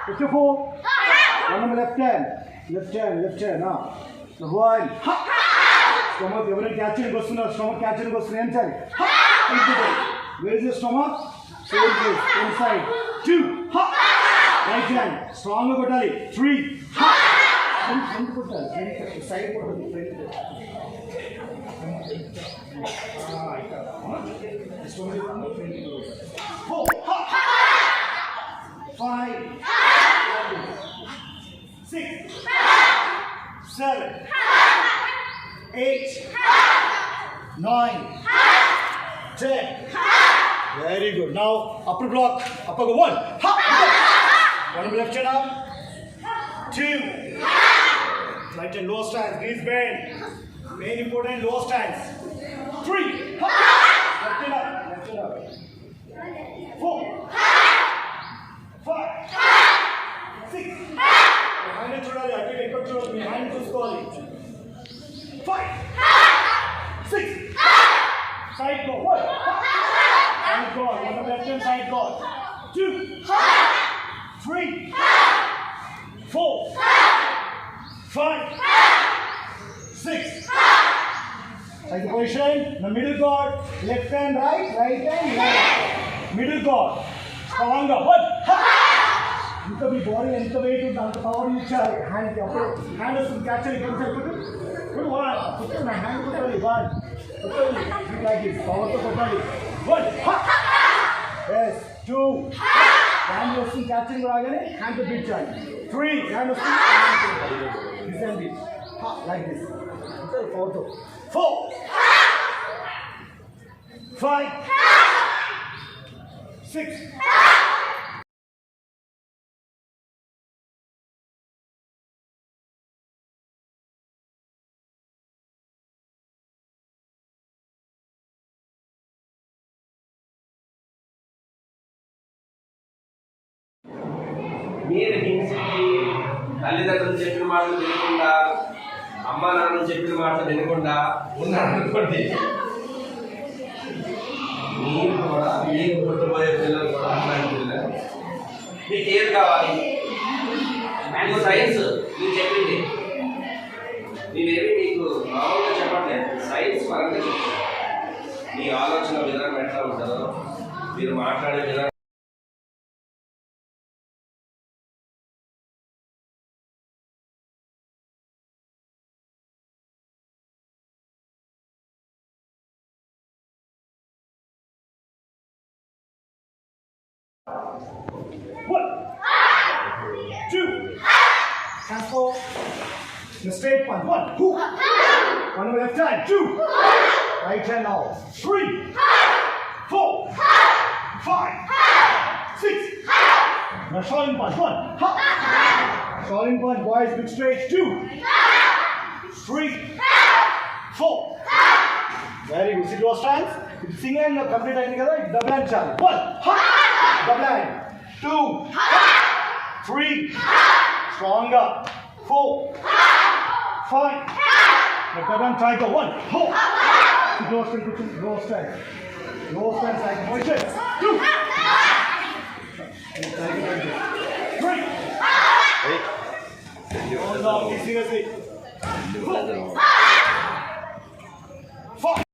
Lift your foot. One on the left hand. Left hand. Now. One. Stomach, everyone catching goes to stomach catching goes to inside. Where is the stomach? Same place. Inside. 2. Right hand. Strong kottali. 3. Front kottali. Side kottali. Four. 5. 6. 7. 8. 9. 10. Very good. Now upper block. Upper go 1. One of the left hand up. 2. Right and lower stance. Knees bend. Very important lower stance. 3. Left hand up. 4. 5. 6. Behind చూడాలి అటు ఎక్కడ చూడాలి behind చూసుకోవాలి 5 6 side go 1 side go on the left hand side go 2 3 4 5 6 Take the position, the middle guard, left hand right hand left. Middle guard, stronger. 1. Inta bhi body, inta weight unta, anta power ichcharu. Hand is catching it. Good one. Put my hand kottali. 1. Kottali. Like this. Power to kottali. 1. Yes. 2. Hand is catching ragane. Hand to beat chali. 3. Hand is this and this. Like this. Photo. 4. 5. 6. మీరు హింసించి తల్లిదండ్రులు చెప్పిన మాటలు వినకుండా అమ్మా నాన్నలు చెప్పిన మాటలు వినకుండా ఉన్నారనుకోండి మీరు కూడా మీకు పుట్టబోయే పిల్లలు కూడా అట్లాంటి పిల్లలు మీకు ఏది కావాలి మీకు సైన్స్ మీరు చెప్పింది నేనేమి మీకు మామూలుగా చెప్పట్లేదు సైన్స్ పరంగా చెప్తాను మీ ఆలోచన విధానం ఎట్లా ఉంటుందో మీరు మాట్లాడే విధానం One, 2, transfer, the straight punch. 1, 2, one on the left hand. 2, right hand now. 3, 4, 5, 6. Now Shaolin punch. 1, Shaolin punch. Boys, big straight. 2, 3, 4. Very good. Sit your stance. Single and complete line together. Double hand challenge. 1, double hand. 2, 3, stronger. 4, 5. Now double hand try go 1, 4. Sit your stance. Low stance. Low stance like position. 2. 3. Hold on. Seriously. 4. 5.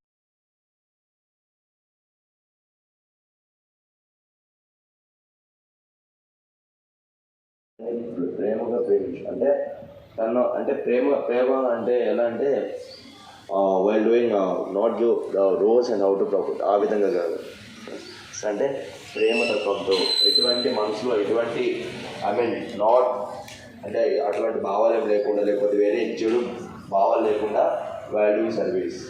ప్రేమగా ప్రేమించు అంటే తను అంటే ప్రేమ అంటే ఎలా అంటే while doing not give the roles and how to profit ఆ విధంగా కాదు అంటే ప్రేమ తత్వంతో ఎటువంటి మనసులో ఎటువంటి నాట్ అంటే అటువంటి భావాలు ఏం లేకుండా లేకపోతే వేరే చెడు భావాలు లేకుండా వాల్యూ సర్వీస్